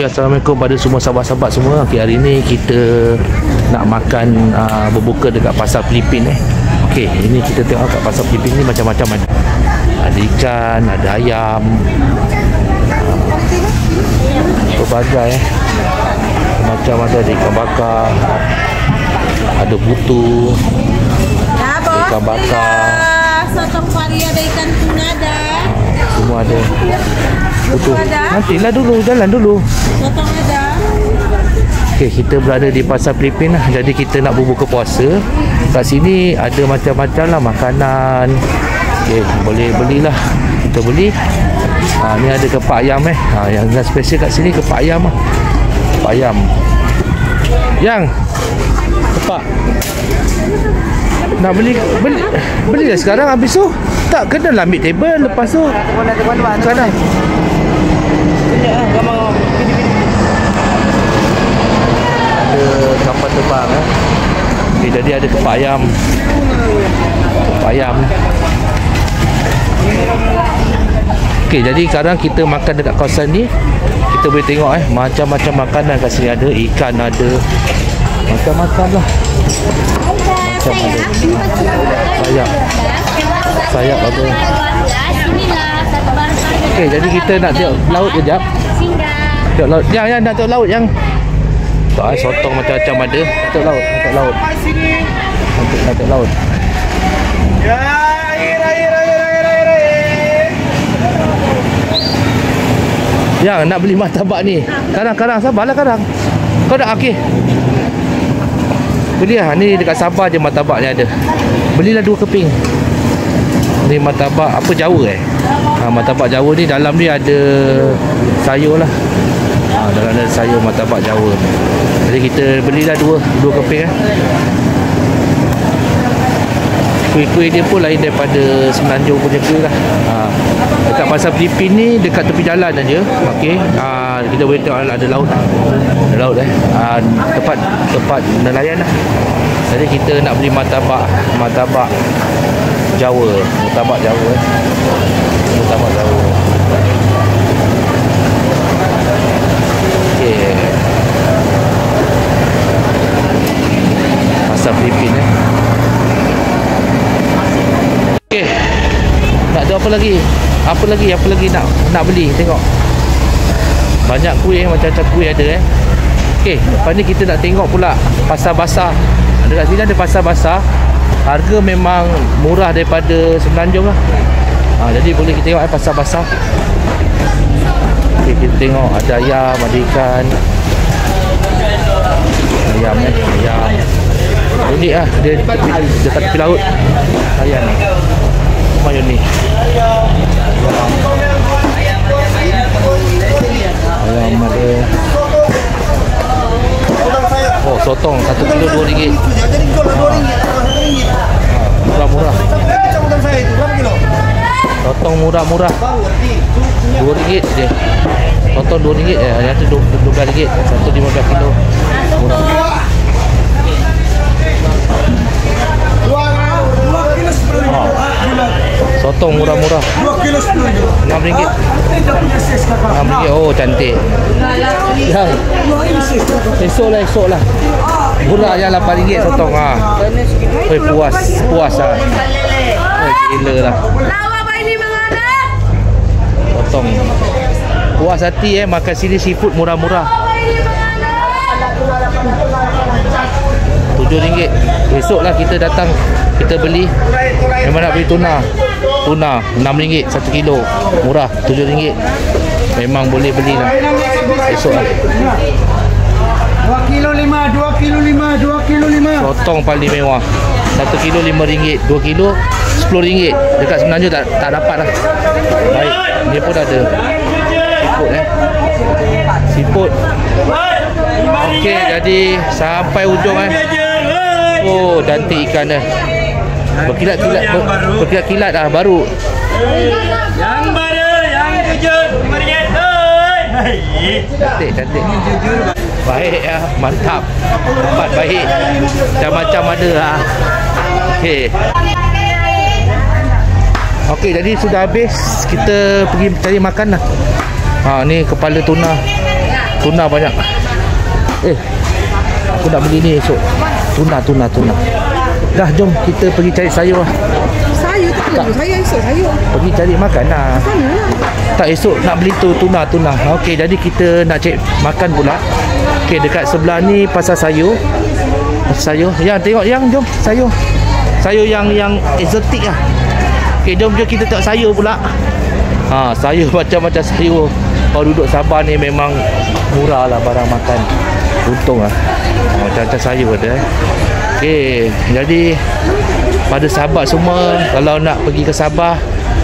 Okay, Assalamualaikum pada semua sahabat-sahabat semua. Okay, hari ni kita nak makan berbuka dekat pasar Filipin Okay, ini kita tengok kat pasar Filipin ni macam-macam ada. Ada ikan, ada ayam, berbagai macam ada ikan bakar, ada butu, ikan bakar, sotong pari ada, ikan tuna ada, semua ada. Butu. Nantilah dulu, jalan dulu. sotong ada. Okay, kita berada di pasar Filipin lah. Jadi kita nak berbuka puasa. Kat sini ada macam-macam lah makanan. Okay, boleh belilah. Kita beli. Ni ada kepak ayam yang spesial kat sini kepak ayam lah. Kepak ayam. Yang kepak. Nak belilah sekarang, habis tu tak kena lah ambil table lepas tu. Sekarang. Ada kapal terbang Okay, jadi ada kepak ayam. Kepak ayam. Okay, jadi sekarang kita makan dekat kawasan ni. Kita boleh tengok macam-macam makanan kat sini ada. Ikan ada. Macam-macam lah. Macam ada. Sayap ada. Okay, jadi kita nak tengok laut kejap. Tengok laut. Yang nak tengok laut yang. Sotong macam-macam ada. Nak tengok laut. Nak tengok laut. Nak tengok laut. Yang nak beli martabak ni. Karang-karang, sabarlah karang. Kau dah okey. Belilah ni dekat Sabah je martabak ni ada. Belilah 2 keping. Ni martabak apa Jawa martabak Jawa ni dalam ni ada sayur lah. Dalam ada sayur martabak Jawa. Jadi kita belilah 2 keping Kuih-kuih dia pun lain daripada Semenanjung punya kuih lah. Dekat pasar Filipin ni dekat tepi jalan aja. Okey. Kita boleh tengok ada laut. Ada laut tempat nelayan lah. Jadi kita nak beli martabak Jawa. Martabak Jawa. Martabak Jawa. Okey. Pasar Filipin Okey. Tak ada apa lagi? Apa lagi nak beli? Tengok. Banyak kuih, macam-macam kuih ada Okey, lepas ni kita nak tengok pula pasar basah. Dekat sini ada pasar basah. Harga memang murah daripada Semenanjung lah. Jadi boleh kita tengok pasar basah. Okey, kita tengok ada ayam, ada ikan. Ayam ayam. Unik lah, dia dekat tepi laut. Ayam ni. Lumayan ni. Ayam ada. Oh, sotong 1 kilo RM2. Murah-murah. Sotong murah-murah. RM2 je. Sotong RM2 yang tu RM12. Satu 15 kilo. Murah. Sotong murah-murah. 2 kilo RM6. RM6. Oh, cantik. Yang esok lah. Murah yang RM8 sotong puas lah. Gila lah. Sotong. Puas hati makan sini seafood murah-murah. RM7. Esok lah kita datang, kita beli. Memang nak beli tuna RM6 1 kilo. Murah RM7. Memang boleh beli lah. Esok lah. 2 kilo 5. Sotong paling mewah. 1 kilo RM5, 2 kilo RM10. Dekat Semenanjung tak dapat lah. Baik, dia pun ada siput Okey, jadi sampai ujung Oh, cantik ikan dah. Berkilat-kilat dah baru. Yang baru, yang jujur, Cantik. Baik mantap. Tempat baik. Macam-macam ada lah. Okey, jadi sudah habis. Kita pergi cari makan lah. Ni kepala tuna. Tuna banyak. Aku nak beli ni esok. Tuna. Dah, jom kita pergi cari sayur lah. Sayur tak ada. Saya esok sayur. Pergi cari makan lah. Sana lah. Tak, esok nak beli tu tuna. Okey, jadi kita nak cari makan pula. Okey, dekat sebelah ni pasar sayur. Yang tengok yang, jom sayur. Sayur yang eksotik lah. Okey, jom kita tengok sayur pula. Sayur macam-macam sayur. Kalau duduk Sabah ni memang murah lah barang makan. Untung lah. Macam-macam sayur ada. Okey, jadi pada sahabat semua, kalau nak pergi ke Sabah,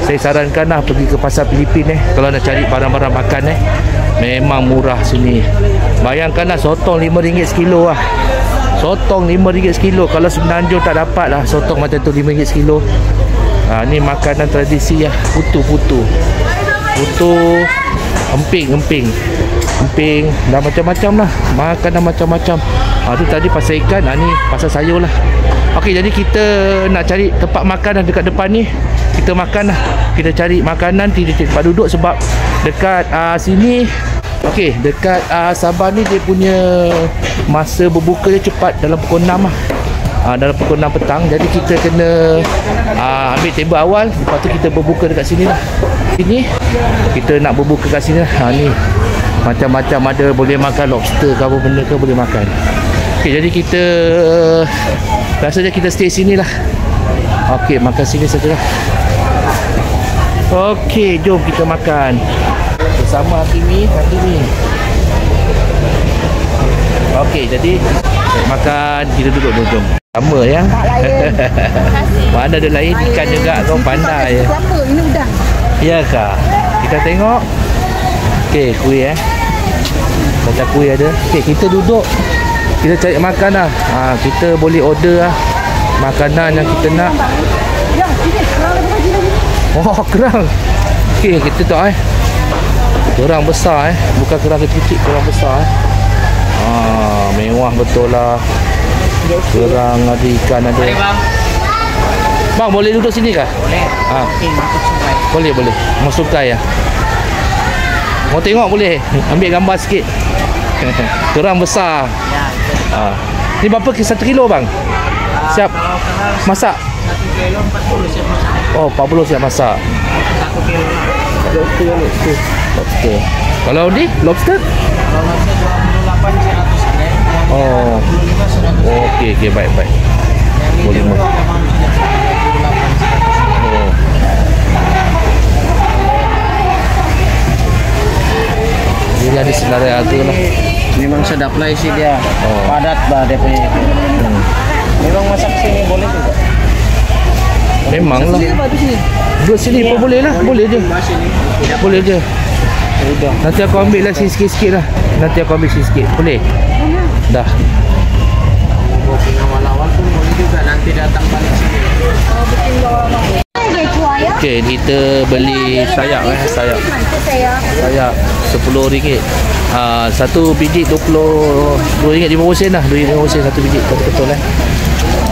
saya sarankan lah pergi ke pasar Filipin kalau nak cari barang-barang makan memang murah sini. Bayangkanlah sotong RM5 sekilo lah. Sotong RM5 sekilo. Kalau Semenanjung tak dapat lah sotong macam tu RM5 sekilo. Ni makanan tradisi lah. Putu, emping dah macam-macam lah. Makanan macam-macam. Tu tadi pasar ikan. Ni pasar sayur lah. Okey, jadi kita nak cari tempat makan dekat depan ni. Kita makan lah. Kita cari makanan, tidak tempat duduk sebab dekat sini. Okey, dekat Sabah ni dia punya masa berbuka dia cepat, dalam pukul 6 lah. Dalam pukul 6 petang. Jadi kita kena ambil table awal. Lepas tu kita berbuka dekat sini lah. Sini kita nak berbuka kat sini lah. Ni macam-macam ada, boleh makan lobster ke apa benda ke boleh makan. Okey, jadi kita rasanya kita stay sini lah. Okey, makan sini sajalah. Okey, jom kita makan bersama Hakimi. Okey, jadi makan, kita duduk jom. Sama ya. Tak lain. Mana ada lain ikan juga, kau pandai ya. Apa? Ini udang. Ya kah? Kita tengok. Okey, kuih macam kuih ada. Okey, kita duduk. Kita cari makan lah. Kita boleh order lah makanan yang kita nak. Oh, kerang. Okey, kita tengok kerang besar bukan kerang kecil, kerang besar mewah betul lah. Kerang ada, ikan ada. Bang, boleh duduk sini kah? Boleh. Boleh. Mau sukai ya? Mau tengok boleh? Ambil gambar sikit. Kerang besar. Ni berapa? 1 kilo bang? Siap masak? 1 kilo 40 siap masak. Oh, 40 siap masak. 1 kilo. Lobster. Kalau ni lobster? Kalau lobster 28 100 harga. Oh. Okey, baik. Boleh mah. Oh. Dia ada senarai harga lah. Memang sedap lah isi dia. Padat lah dia punya. Memang masak sini boleh juga. Memang lah. Duduk sini pun boleh lah. Boleh je. Boleh je. Nanti aku ambil lah sikit-sikit lah. Boleh? Dah. Awal-awal pun boleh juga. Nanti datang balik sini. Okey, kita beli sayap sayap RM10. Satu biji RM22.50 lah. RM2.50 satu biji. Betul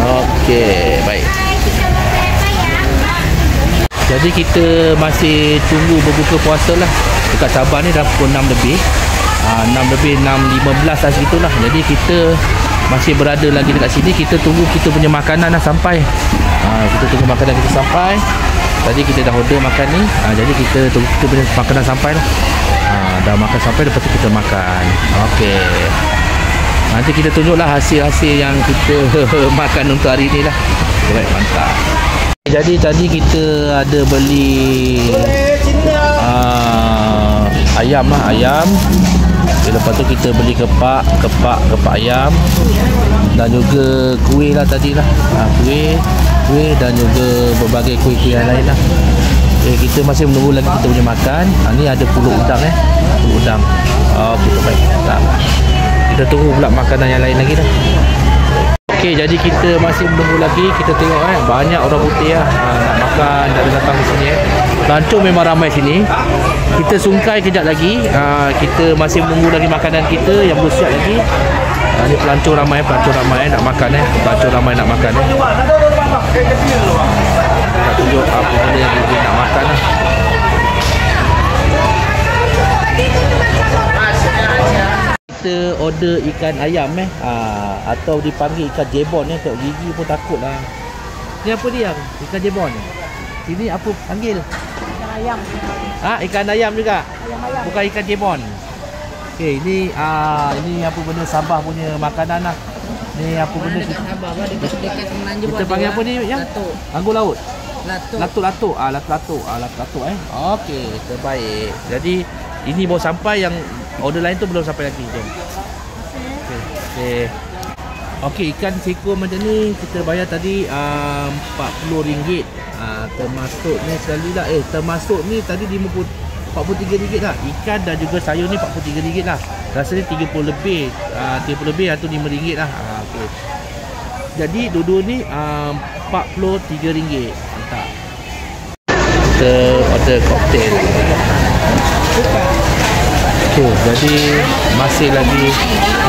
Okey, baik. Jadi kita masih tunggu berbuka puasa lah. Dekat Sabah ni dah pukul 6 lebih. 6.15 lah segitulah. Jadi kita masih berada lagi dekat sini. Kita tunggu kita punya makanan dah sampai. Kita tunggu makanan kita sampai. Tadi kita dah order makan ni. Jadi kita tunggu kita punya makanan sampai lah. Dah makan sampai, lepas tu kita makan. Okey. Nanti kita tunjuklah hasil-hasil yang kita makan untuk hari ni lah. Baik, mantap. Jadi tadi kita ada beli ayam lah, ayam. Lepas tu kita beli kepak ayam dan juga kuih lah tadi lah. Kuih dan juga berbagai kuih-kuih yang lain lah. Kita masih menunggu lagi kita punya makan. Ni ada pulut udang pulut udang. Kita baik. Kita tunggu pula makanan yang lain lagi dah. Okey, jadi kita masih menunggu lagi. Kita tengok banyak orang putih nak makan, dah datang ke sini Pelancong memang ramai sini. Kita sungkai kejap lagi. Kita masih menunggu lagi makanan kita yang belum siap lagi. Ni pelancong ramai nak makan Pelancong ramai nak makan Nak tunjuk apa benda yang dia nak makan lah. kita order ikan ayam atau dipanggil ikan jebon tengok gigi pun takut lah. Ni apa dia? Ikan jebon. Ini apa panggil? Ikan ayam. Ikan ayam juga. Ayam-ayam. Bukan ikan jebon. Okey, ini apa benda Sabah punya makanan lah. Ni apa benda Sabah bah dekat Semenanjung. kita panggil apa ni yang? Anggur laut. Latuk. Latuk. Okey, terbaik. Jadi ini baru sampai, yang order lain tu belum sampai lagi. Jom. Okey, ikan seekor macam ni kita bayar tadi RM40. Termasuk ni sekali lah. Termasuk ni tadi RM43 lah. Ikan dan juga sayur ni RM43 lah. Rasanya 30 lebih. 30 lebih atau RM5 lah. Okey. Jadi dua-dua ni RM43. Mantap. Kita order koktel. Okay, jadi masih lagi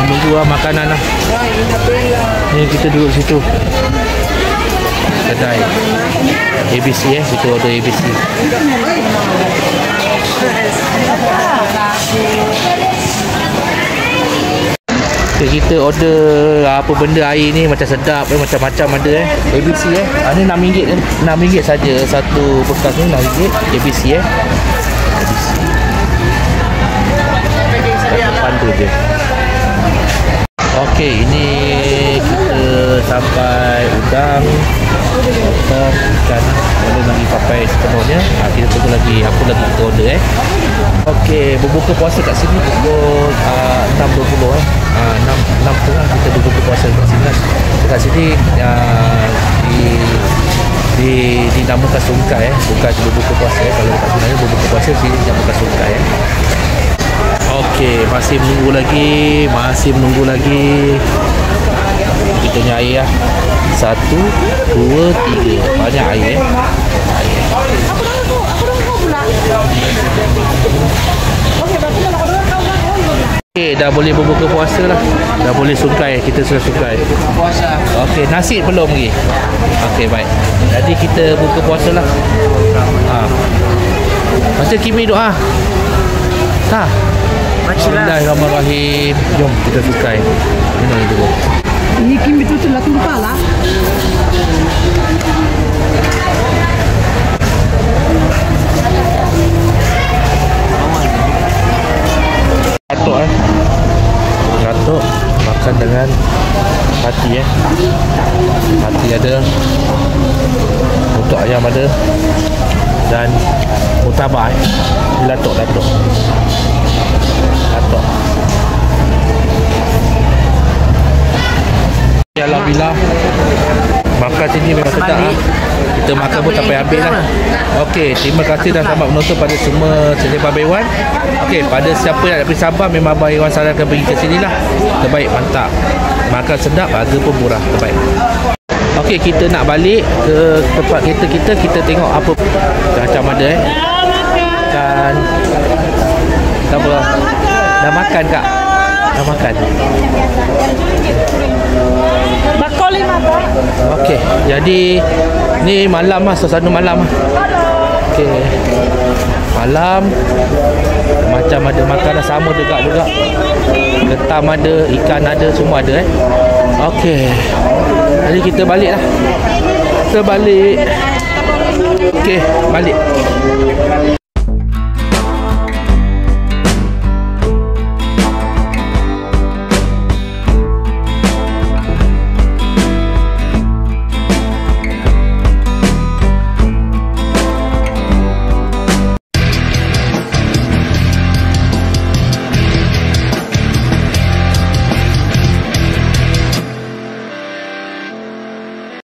menunggu makanan lah. Ni kita duduk situ. Kedai ABC kita order ABC. Okay, kita order apa benda air ni macam sedap macam-macam ada ABC ni RM6 RM6 saja satu bekas ni RM6 ABC ABC. Pandu je. Okey, ini kita sampai udang ikan boleh lagi papai sepenuhnya. Kita tunggu lagi apa lagi kita order Okey, berbuka puasa kat sini pukul 6.20 6.30 kita berbuka puasa kat sini. Dekat sini dinamakan sungkai bukan berbuka puasa kalau kat sini berbuka puasa sini dinamakan sungkai Okey, masih menunggu lagi. Kita punya air lah. 1, 2, 3. Banyak air Okey, dah boleh berbuka puasa lah. Dah boleh sungkai. Kita sudah sungkai Puasa. Okey, nasi belum lagi. Okey, baik. Jadi kita buka puasa lah. Macam Kimi doa. Bismillahirrahmanirrahim. Jom kita sungkai. Minum dulu. Ini Kim betul-betul lah tumpah lah. Gatuk makan dengan hati hati ada, untuk ayam ada, dan murtabak latuk alhamdulillah. Makan sini memang sedap kita makan pun sampai habis lah. Okey, terima kasih dah selamat menonton pada semua selebar Abang Iwan. Okey, pada siapa yang nak pergi Sabah memang Abang Iwan sarankan pergi ke sini lah. Terbaik, mantap. Makan sedap, harga pun murah, terbaik. Okey, kita nak balik ke tempat kereta kita tengok apa macam ada kan. Apa? Dah makan kak? Dah makan. Bakul 5 Pak. Okey, jadi ni malam lah, suasana malam lah. Okey, malam macam ada makanan sama juga ketam ada, ikan ada, semua ada Okey, jadi kita balik lah. Okey, balik.